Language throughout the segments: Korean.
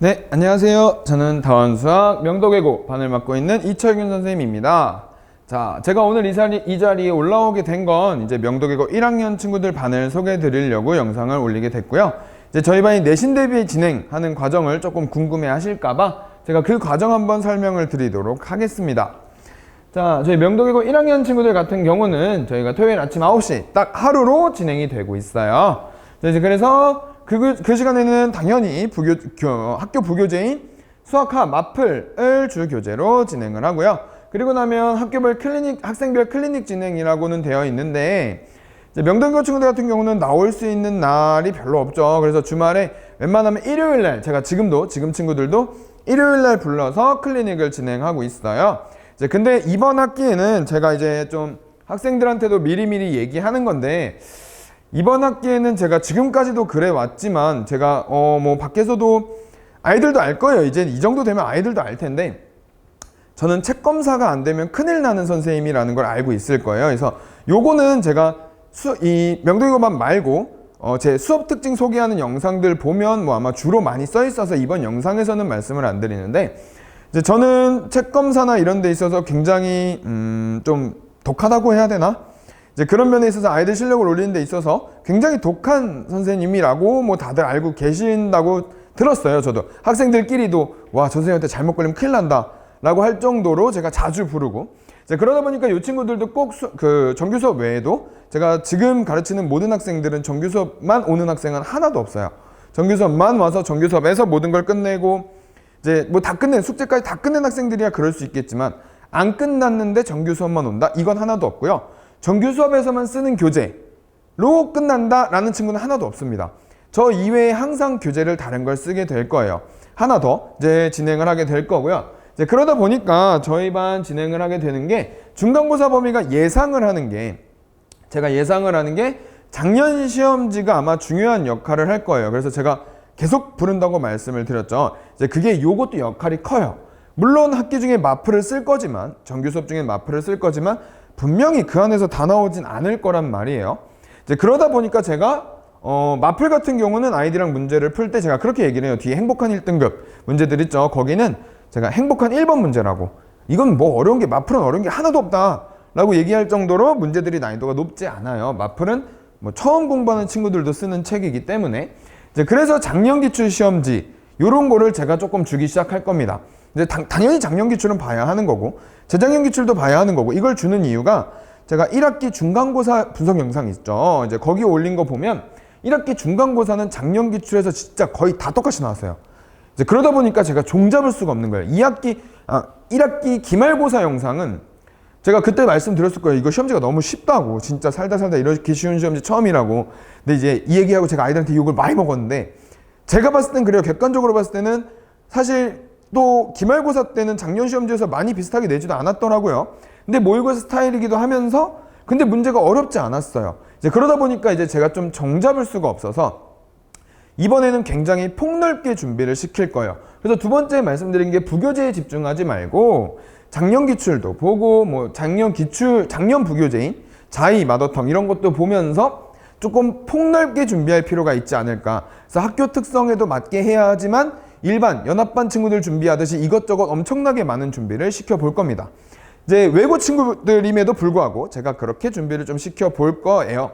네, 안녕하세요. 저는 다원수학 명도계고 반을 맡고 있는 이철균 선생님입니다. 자, 제가 오늘 이 자리에 올라오게 된 건 이제 명도계고 1학년 친구들 반을 소개해 드리려고 영상을 올리게 됐고요. 이제 저희 반이 내신 대비 진행하는 과정을 조금 궁금해 하실까봐 제가 그 과정 한번 설명을 드리도록 하겠습니다. 자, 저희 명도계고 1학년 친구들 같은 경우는 저희가 토요일 아침 9시 딱 하루로 진행이 되고 있어요. 그래서 그 시간에는 당연히 학교 부교재인 수학과 마플을 주 교재로 진행을 하고요. 그리고 나면 학생별 클리닉 진행이라고는 되어 있는데, 명동고 친구들 같은 경우는 나올 수 있는 날이 별로 없죠. 그래서 주말에 웬만하면 일요일날, 지금 친구들도 일요일날 불러서 클리닉을 진행하고 있어요. 근데 이번 학기에는 제가 이제 좀 학생들한테도 미리미리 얘기하는 건데, 이번 학기에는 제가 지금까지도 그래 왔지만 제가 밖에서도 아이들도 알 거예요. 이제 이 정도 되면 아이들도 알 텐데, 저는 책 검사가 안 되면 큰일 나는 선생님이라는 걸 알고 있을 거예요. 그래서 요거는 제가 이 명도이고반 말고 제 수업 특징 소개하는 영상들 보면 아마 주로 많이 써 있어서 이번 영상에서는 말씀을 안 드리는데, 이제 저는 책 검사나 이런 데 있어서 굉장히 좀 독하다고 해야 되나? 이제 그런 면에 있어서 아이들 실력을 올리는 데 있어서 굉장히 독한 선생님이라고 다들 알고 계신다고 들었어요. 저도 학생들끼리도 와, 저 선생님한테 잘못 걸리면 큰일 난다 라고 할 정도로 제가 자주 부르고, 이제 그러다 보니까 이 친구들도 꼭 정규 수업 외에도 제가 지금 가르치는 모든 학생들은 정규 수업만 오는 학생은 하나도 없어요. 정규 수업만 와서 정규 수업에서 모든 걸 끝내고 이제 다 끝낸 숙제까지 다 끝낸 학생들이야 그럴 수 있겠지만, 안 끝났는데 정규 수업만 온다, 이건 하나도 없고요. 정규 수업에서만 쓰는 교재로 끝난다라는 친구는 하나도 없습니다. 저 이외에 항상 교재를 다른 걸 쓰게 될 거예요. 하나 더 이제 진행을 하게 될 거고요. 이제 그러다 보니까 저희 반 진행을 하게 되는 게, 중간고사 범위가 예상을 하는 게 작년 시험지가 아마 중요한 역할을 할 거예요. 그래서 제가 계속 부른다고 말씀을 드렸죠. 이제 그게 요것도 역할이 커요. 물론 학기 중에 마플을 쓸 거지만, 정규 수업 중에 마플을 쓸 거지만 분명히 그 안에서 다 나오진 않을 거란 말이에요. 이제 그러다 보니까 제가 마플 같은 경우는 아이들이랑 문제를 풀 때 제가 그렇게 얘기를 해요. 뒤에 행복한 1등급 문제들 있죠. 거기는 제가 행복한 1번 문제라고, 이건 어려운 게, 마플은 어려운 게 하나도 없다 라고 얘기할 정도로 문제들이 난이도가 높지 않아요. 마플은 처음 공부하는 친구들도 쓰는 책이기 때문에. 이제 그래서 작년 기출 시험지 요런 거를 제가 조금 주기 시작할 겁니다. 이제 당연히 작년 기출은 봐야 하는 거고, 재작년 기출도 봐야 하는 거고, 이걸 주는 이유가 제가 1학기 중간고사 분석 영상 있죠. 이제 거기 올린 거 보면 1학기 중간고사는 작년 기출에서 진짜 거의 다 똑같이 나왔어요. 이제 그러다 보니까 제가 종잡을 수가 없는 거예요. 1학기 기말고사 영상은 제가 그때 말씀드렸을 거예요. 이거 시험지가 너무 쉽다고, 진짜 살다 이렇게 쉬운 시험지 처음이라고. 근데 이제 이 얘기하고 제가 아이들한테 욕을 많이 먹었는데, 제가 봤을 땐 그래요. 객관적으로 봤을 때는 사실 또 기말고사 때는 작년 시험지에서 많이 비슷하게 내지도 않았더라고요. 근데 모의고사 스타일이기도 하면서 근데 문제가 어렵지 않았어요. 이제 그러다 보니까 이제 제가 좀 정잡을 수가 없어서 이번에는 굉장히 폭넓게 준비를 시킬 거예요. 그래서 두 번째 말씀드린 게, 부교재에 집중하지 말고 작년 기출도 보고 작년 부교재인 자이, 마더텀 이런 것도 보면서 조금 폭넓게 준비할 필요가 있지 않을까. 그래서 학교 특성에도 맞게 해야 하지만 일반 연합반 친구들 준비하듯이 이것저것 엄청나게 많은 준비를 시켜볼 겁니다. 이제 외고 친구들임에도 불구하고 제가 그렇게 준비를 좀 시켜볼 거예요.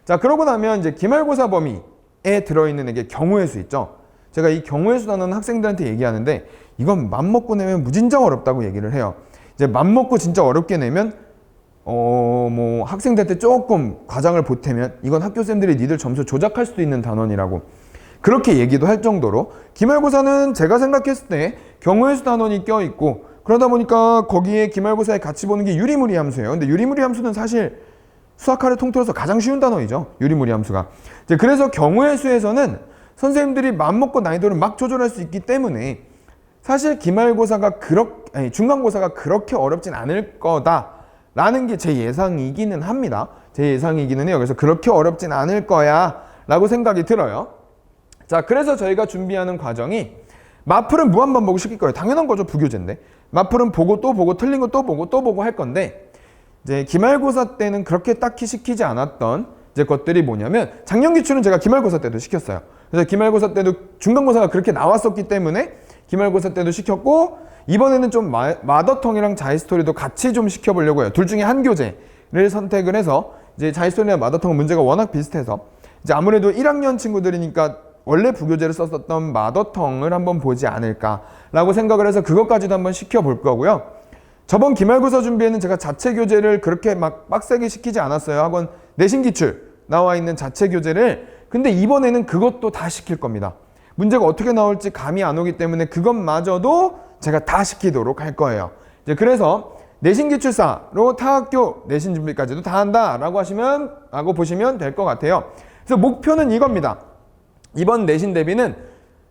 자, 그러고 나면 이제 기말고사 범위에 들어있는 게 경우의 수 있죠. 제가 이 경우의 수 단어는 학생들한테 얘기하는데, 이건 맘먹고 내면 무진장 어렵다고 얘기를 해요. 이제 맘먹고 진짜 어렵게 내면 학생들한테 조금 과장을 보태면 이건 학교쌤들이 니들 점수 조작할 수도 있는 단원이라고 그렇게 얘기도 할 정도로, 기말고사는 제가 생각했을 때 경우의 수 단원이 껴있고, 그러다 보니까 거기에 기말고사에 같이 보는 게 유리무리 함수예요. 근데 유리무리 함수는 사실 수학과를 통틀어서 가장 쉬운 단어이죠. 유리무리 함수가. 이제 그래서 경우의 수에서는 선생님들이 맘먹고 난이도를 막 조절할 수 있기 때문에 사실 중간고사가 그렇게 어렵진 않을 거다라는 게 제 예상이기는 합니다. 제 예상이기는 해요. 그래서 그렇게 어렵진 않을 거야 라고 생각이 들어요. 자, 그래서 저희가 준비하는 과정이, 마플은 무한반복을 시킬 거예요. 당연한 거죠. 부교재인데. 마플은 보고 또 보고 틀린 거 또 보고 또 보고 할 건데, 이제 기말고사 때는 그렇게 딱히 시키지 않았던 이제 것들이 뭐냐면, 작년 기출은 제가 기말고사 때도 시켰어요. 그래서 기말고사 때도 중간고사가 그렇게 나왔었기 때문에 기말고사 때도 시켰고, 이번에는 좀 마더텅이랑 자히스토리도 같이 좀 시켜보려고 해요. 둘 중에 한 교재를 선택을 해서, 이제 자히스토리랑 마더텅은 문제가 워낙 비슷해서 이제 아무래도 1학년 친구들이니까 원래 부교재를 썼었던 마더텅을 한번 보지 않을까라고 생각을 해서 그것까지도 한번 시켜볼 거고요. 저번 기말고사 준비에는 제가 자체 교재를 그렇게 막 빡세게 시키지 않았어요. 학원 내신 기출 나와 있는 자체 교재를. 근데 이번에는 그것도 다 시킬 겁니다. 문제가 어떻게 나올지 감이 안 오기 때문에 그것마저도 제가 다 시키도록 할 거예요. 이제 그래서 내신 기출사로 타학교 내신 준비까지도 다 한다라고 보시면 될 것 같아요. 그래서 목표는 이겁니다. 이번 내신 대비는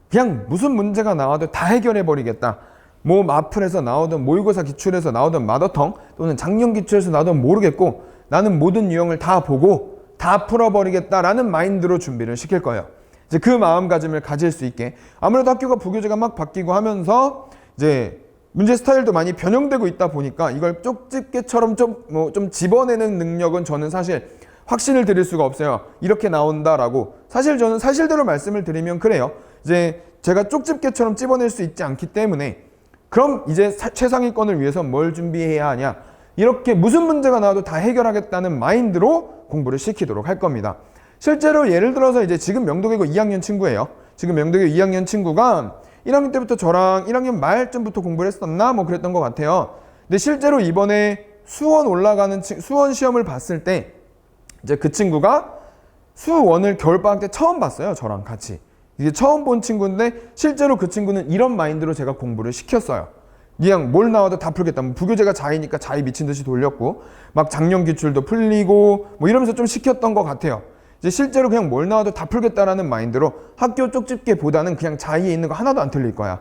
그냥 무슨 문제가 나와도 다 해결해 버리겠다. 뭐 마플에서 나오든 모의고사 기출에서 나오든 마더텅 또는 작년 기출에서 나오든 모르겠고, 나는 모든 유형을 다 보고 다 풀어버리겠다라는 마인드로 준비를 시킬 거예요. 이제 그 마음가짐을 가질 수 있게, 아무래도 학교가 부교재가 막 바뀌고 하면서 이제 문제 스타일도 많이 변형되고 있다 보니까 이걸 쪽집게처럼 좀 집어내는 능력은 저는 사실 확신을 드릴 수가 없어요. 이렇게 나온다라고. 사실 저는 사실대로 말씀을 드리면 그래요. 이제 제가 쪽집게처럼 집어낼 수 있지 않기 때문에, 그럼 이제 최상위권을 위해서 뭘 준비해야 하냐, 이렇게 무슨 문제가 나와도 다 해결하겠다는 마인드로 공부를 시키도록 할 겁니다. 실제로 예를 들어서 이제 지금 명도계고 2학년 친구예요. 지금 명도계 2학년 친구가 1학년 때부터 저랑 1학년 말쯤부터 공부를 했었나 뭐 그랬던 것 같아요. 근데 실제로 이번에 수원 시험을 봤을 때 이제 그 친구가 수원을 겨울방학 때 처음 봤어요. 저랑 같이. 이게 처음 본 친구인데 실제로 그 친구는 이런 마인드로 제가 공부를 시켰어요. 그냥 뭘 나와도 다 풀겠다. 뭐 부교재가 자이니까 자이 미친 듯이 돌렸고, 막 작년 기출도 풀리고 뭐 이러면서 좀 시켰던 것 같아요. 이제 실제로 그냥 뭘 나와도 다 풀겠다라는 마인드로 학교 쪽집게보다는 그냥 자이에 있는 거 하나도 안 틀릴 거야.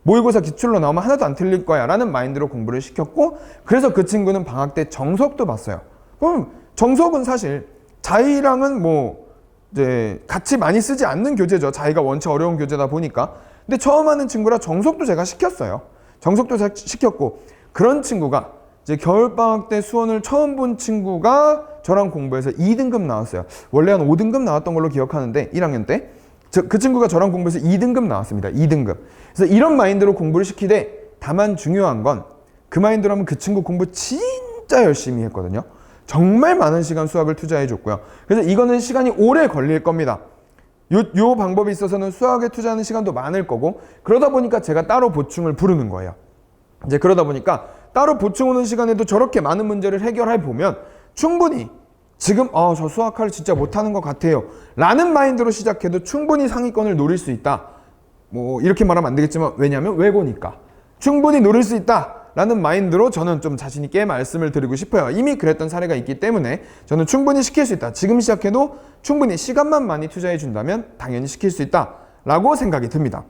모의고사 기출로 나오면 하나도 안 틀릴 거야 라는 마인드로 공부를 시켰고, 그래서 그 친구는 방학 때 정석도 봤어요. 그럼 정석은 사실 자이랑은 뭐 이제 같이 많이 쓰지 않는 교재죠. 자이가 원체 어려운 교재다 보니까. 근데 처음 하는 친구라 정석도 제가 시켰어요. 정석도 시켰고, 그런 친구가 이제 겨울방학 때 수원을 처음 본 친구가 저랑 공부해서 2등급 나왔어요. 원래 한 5등급 나왔던 걸로 기억하는데 1학년 때 그 친구가 저랑 공부해서 2등급 나왔습니다. 2등급. 그래서 이런 마인드로 공부를 시키되, 다만 중요한 건 그 마인드로 하면 그 친구 공부 진짜 열심히 했거든요. 정말 많은 시간 수학을 투자해 줬고요. 그래서 이거는 시간이 오래 걸릴 겁니다. 요 방법에 있어서는 수학에 투자하는 시간도 많을 거고, 그러다 보니까 제가 따로 보충을 부르는 거예요. 이제 그러다 보니까 따로 보충 오는 시간에도 저렇게 많은 문제를 해결해 보면 충분히 지금 저 수학할 진짜 못하는 것 같아요 라는 마인드로 시작해도 충분히 상위권을 노릴 수 있다. 뭐 이렇게 말하면 안 되겠지만, 왜냐하면 외고니까 충분히 노릴 수 있다 라는 마인드로 저는 좀 자신 있게 말씀을 드리고 싶어요. 이미 그랬던 사례가 있기 때문에 저는 충분히 시킬 수 있다. 지금 시작해도 충분히 시간만 많이 투자해 준다면 당연히 시킬 수 있다 라고 생각이 듭니다.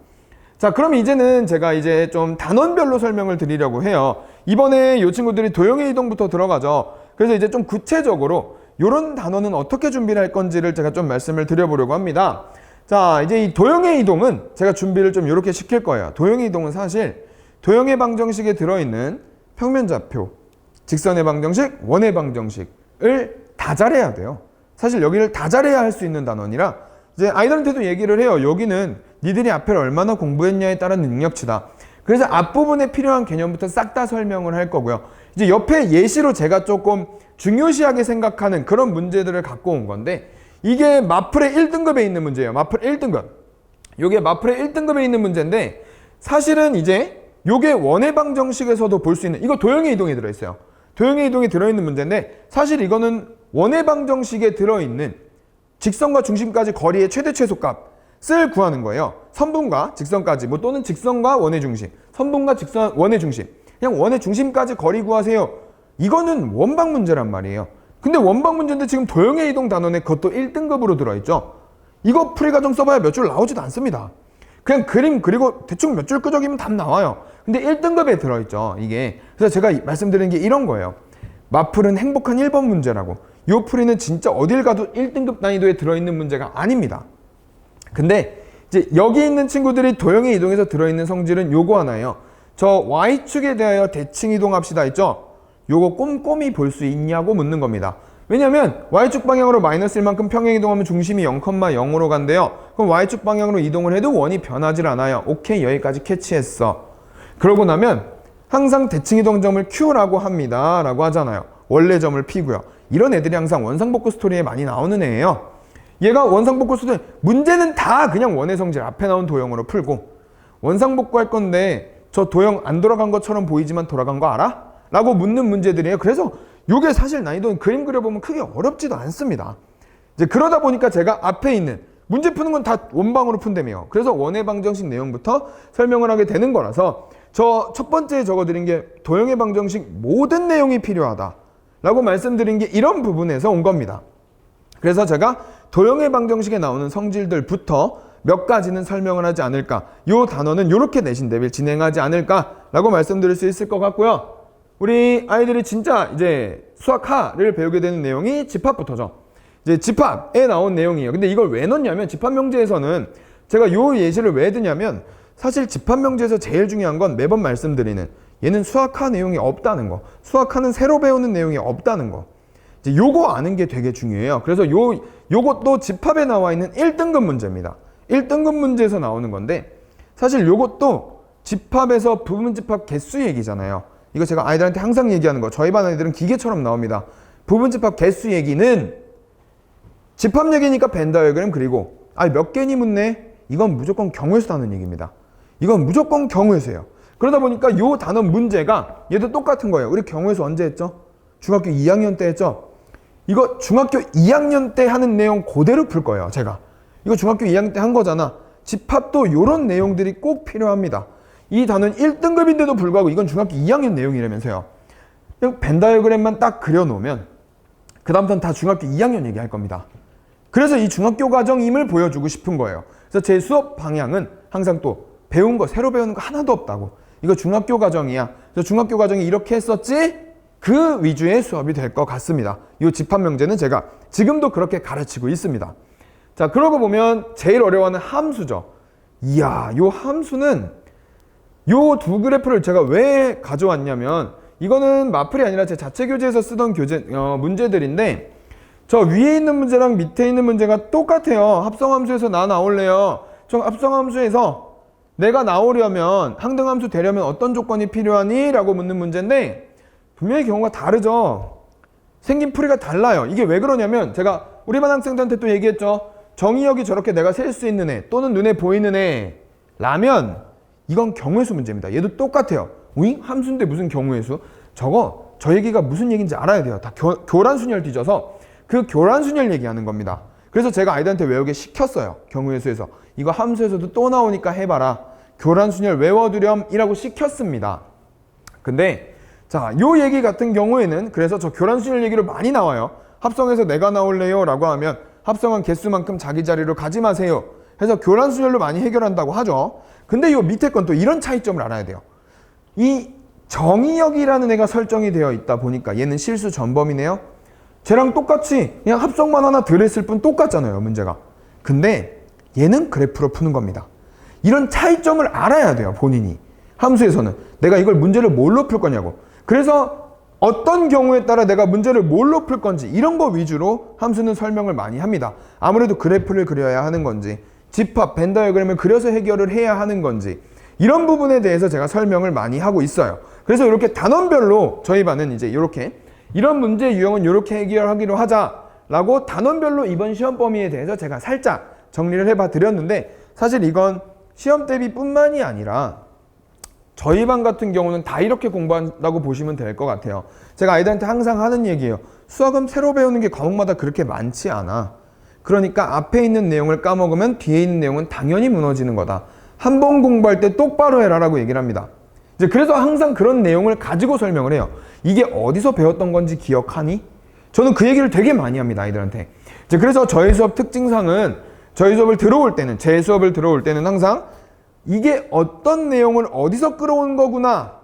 자, 그럼 이제는 제가 이제 좀 단원별로 설명을 드리려고 해요. 이번에 이 친구들이 도형의 이동부터 들어가죠. 그래서 이제 좀 구체적으로 이런 단원은 어떻게 준비를 할 건지를 제가 좀 말씀을 드려보려고 합니다. 자, 이제 이 도형의 이동은 제가 준비를 좀 이렇게 시킬 거예요. 도형의 이동은 사실 도형의 방정식에 들어있는 평면좌표, 직선의 방정식, 원의 방정식을 다 잘해야 돼요. 사실 여기를 다 잘해야 할 수 있는 단원이라 이제 아이들한테도 얘기를 해요. 여기는 니들이 앞에를 얼마나 공부했냐에 따른 능력치다. 그래서 앞부분에 필요한 개념부터 싹 다 설명을 할 거고요. 이제 옆에 예시로 제가 조금 중요시하게 생각하는 그런 문제들을 갖고 온 건데, 이게 마플의 1등급에 있는 문제예요. 마플 1등급. 이게 마플의 1등급에 있는 문제인데, 사실은 이제 요게 원의 방정식에서도 볼 수 있는, 이거 도형의 이동이 들어있어요. 도형의 이동이 들어있는 문제인데, 사실 이거는 원의 방정식에 들어있는 직선과 중심까지 거리의 최대 최소값을 구하는 거예요. 선분과 직선까지, 뭐 또는 직선과 원의 중심, 선분과 직선, 원의 중심, 그냥 원의 중심까지 거리 구하세요. 이거는 원방 문제란 말이에요. 근데 원방 문제인데 지금 도형의 이동 단원에 그것도 1등급으로 들어있죠. 이거 풀이과정 써봐야 몇 줄 나오지도 않습니다. 그냥 그림 그리고 대충 몇 줄 끄적이면 답 나와요. 근데 1등급에 들어있죠, 이게. 그래서 제가 말씀드리는 게 이런 거예요. 마플은 행복한 1번 문제라고. 요 풀이는 진짜 어딜 가도 1등급 난이도에 들어있는 문제가 아닙니다. 근데 이제 여기 있는 친구들이 도형의 이동에서 들어있는 성질은 요거 하나예요. 저 Y축에 대하여 대칭 이동합시다 했죠? 요거 꼼꼼히 볼 수 있냐고 묻는 겁니다. 왜냐면 y축 방향으로 마이너스 1만큼 평행 이동하면 중심이 0,0으로 간대요. 그럼 y축 방향으로 이동을 해도 원이 변하질 않아요. 오케이, 여기까지 캐치했어. 그러고 나면 항상 대칭 이동점을 Q라고 합니다 라고 하잖아요. 원래 점을 P고요. 이런 애들이 항상 원상복구 스토리에 많이 나오는 애예요. 얘가 원상복구 스토리, 문제는 다 그냥 원의 성질 앞에 나온 도형으로 풀고 원상복구 할 건데 저 도형 안 돌아간 것처럼 보이지만 돌아간 거 알아? 라고 묻는 문제들이에요. 그래서 이게 사실 난이도는 그림 그려보면 크게 어렵지도 않습니다. 이제 그러다 보니까 제가 앞에 있는 문제 푸는 건 다 원방으로 푼다며요. 그래서 원의 방정식 내용부터 설명을 하게 되는 거라서 저 첫 번째에 적어드린 게 도형의 방정식 모든 내용이 필요하다 라고 말씀드린 게 이런 부분에서 온 겁니다. 그래서 제가 도형의 방정식에 나오는 성질들부터 몇 가지는 설명을 하지 않을까, 요 단어는 요렇게 내신 대비를 진행하지 않을까 라고 말씀드릴 수 있을 것 같고요. 우리 아이들이 진짜 이제 수학하를 배우게 되는 내용이 집합부터죠. 이제 집합에 나온 내용이에요. 근데 이걸 왜 넣냐면 집합 명제에서는 제가 요 예시를 왜 드냐면 사실 집합 명제에서 제일 중요한 건 매번 말씀드리는 얘는 수학하 내용이 없다는 거. 수학하는 새로 배우는 내용이 없다는 거. 이제 요거 아는 게 되게 중요해요. 그래서 요것도 집합에 나와 있는 1등급 문제입니다. 1등급 문제에서 나오는 건데 사실 요것도 집합에서 부분집합 개수 얘기잖아요. 이거 제가 아이들한테 항상 얘기하는 거. 저희 반 아이들은 기계처럼 나옵니다. 부분집합 개수 얘기는 집합 얘기니까 벤 다이어그램 그리고 몇 개니 묻네? 이건 무조건 경우에서 나오는 얘기입니다. 이건 무조건 경우에서예요. 그러다 보니까 요 단어 문제가 얘도 똑같은 거예요. 우리 경우에서 언제 했죠? 중학교 2학년 때 했죠? 이거 중학교 2학년 때 하는 내용 그대로 풀 거예요. 제가. 이거 중학교 2학년 때 한 거잖아. 집합도 요런 내용들이 꼭 필요합니다. 이 단어는 1등급인데도 불구하고 이건 중학교 2학년 내용이라면서요. 그냥 벤 다이어그램만 딱 그려놓으면 그 다음부터는 다 중학교 2학년 얘기할 겁니다. 그래서 이 중학교 과정임을 보여주고 싶은 거예요. 그래서 제 수업 방향은 항상 또 배운 거, 새로 배우는 거 하나도 없다고. 이거 중학교 과정이야. 그래서 중학교 과정이 이렇게 했었지? 그 위주의 수업이 될 것 같습니다. 이 집합 명제는 제가 지금도 그렇게 가르치고 있습니다. 자, 그러고 보면 제일 어려워하는 함수죠. 이야, 요 함수는 요 두 그래프를 제가 왜 가져왔냐면 이거는 마플이 아니라 제 자체 교재에서 쓰던 문제들인데 저 위에 있는 문제랑 밑에 있는 문제가 똑같아요. 합성함수에서 나 나올래요. 저 합성함수에서 내가 나오려면 항등함수 되려면 어떤 조건이 필요하니? 라고 묻는 문제인데 분명히 경우가 다르죠. 생긴 풀이가 달라요. 이게 왜 그러냐면 제가 우리 반 학생들한테 또 얘기했죠. 정의역이 저렇게 내가 셀 수 있는 애 또는 눈에 보이는 애라면 이건 경우의 수 문제입니다. 얘도 똑같아요. 우잉? 함수인데 무슨 경우의 수? 저 얘기가 무슨 얘기인지 알아야 돼요. 다 교란순열 뒤져서 그 교란순열 얘기하는 겁니다. 그래서 제가 아이들한테 외우게 시켰어요. 경우의 수에서. 이거 함수에서도 또 나오니까 해봐라. 교란순열 외워두렴이라고 시켰습니다. 근데 자, 요 얘기 같은 경우에는 그래서 저 교란순열 얘기로 많이 나와요. 합성해서 내가 나올래요 라고 하면 합성한 개수만큼 자기 자리로 가지 마세요. 해서 교란순열로 많이 해결한다고 하죠. 근데 요 밑에 건 또 이런 차이점을 알아야 돼요. 이 정의역이라는 애가 설정이 되어 있다 보니까 얘는 실수 전범이네요. 쟤랑 똑같이 그냥 합성만 하나 덜 했을 뿐 똑같잖아요, 문제가. 근데 얘는 그래프로 푸는 겁니다. 이런 차이점을 알아야 돼요, 본인이. 함수에서는 내가 이걸 문제를 뭘로 풀 거냐고. 그래서 어떤 경우에 따라 내가 문제를 뭘로 풀 건지 이런 거 위주로 함수는 설명을 많이 합니다. 아무래도 그래프를 그려야 하는 건지 집합, 벤 다이어그램을 그려서 해결을 해야 하는 건지 이런 부분에 대해서 제가 설명을 많이 하고 있어요. 그래서 이렇게 단원별로 저희 반은 이제 이렇게 이런 문제 유형은 이렇게 해결하기로 하자라고 단원별로 이번 시험 범위에 대해서 제가 살짝 정리를 해봐 드렸는데 사실 이건 시험 대비뿐만이 아니라 저희 반 같은 경우는 다 이렇게 공부한다고 보시면 될 것 같아요. 제가 아이들한테 항상 하는 얘기예요. 수학은 새로 배우는 게 과목마다 그렇게 많지 않아. 그러니까 앞에 있는 내용을 까먹으면 뒤에 있는 내용은 당연히 무너지는 거다. 한 번 공부할 때 똑바로 해라라고 얘기를 합니다. 이제 그래서 항상 그런 내용을 가지고 설명을 해요. 이게 어디서 배웠던 건지 기억하니? 저는 그 얘기를 되게 많이 합니다, 아이들한테. 이제 그래서 저희 수업 특징상은 저희 수업을 들어올 때는, 제 수업을 들어올 때는 항상 이게 어떤 내용을 어디서 끌어온 거구나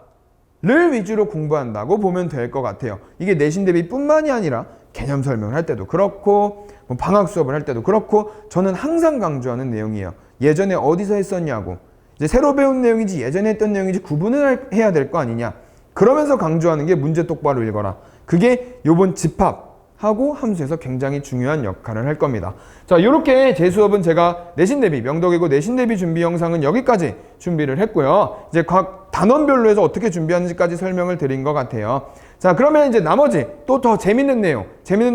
를 위주로 공부한다고 보면 될 것 같아요. 이게 내신 대비 뿐만이 아니라 개념 설명을 할 때도 그렇고 방학 수업을 할 때도 그렇고 저는 항상 강조하는 내용이에요. 예전에 어디서 했었냐고. 이제 새로 배운 내용인지 예전에 했던 내용인지 구분을 해야 될 거 아니냐. 그러면서 강조하는 게 문제 똑바로 읽어라. 그게 요번 집합 하고 함수에서 굉장히 중요한 역할을 할 겁니다. 자, 이렇게 제 수업은 제가 내신 대비, 명도계고 내신 대비 준비 영상은 여기까지 준비를 했고요. 이제 각 단원별로 해서 어떻게 준비하는지까지 설명을 드린 것 같아요. 자, 그러면 이제 나머지 또 더 재밌는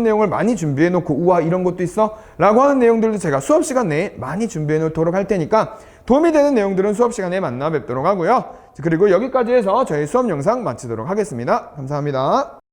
내용을 많이 준비해 놓고 우와 이런 것도 있어? 라고 하는 내용들도 제가 수업 시간 내에 많이 준비해 놓도록 할 테니까 도움이 되는 내용들은 수업 시간에 만나 뵙도록 하고요. 그리고 여기까지 해서 저희 수업 영상 마치도록 하겠습니다. 감사합니다.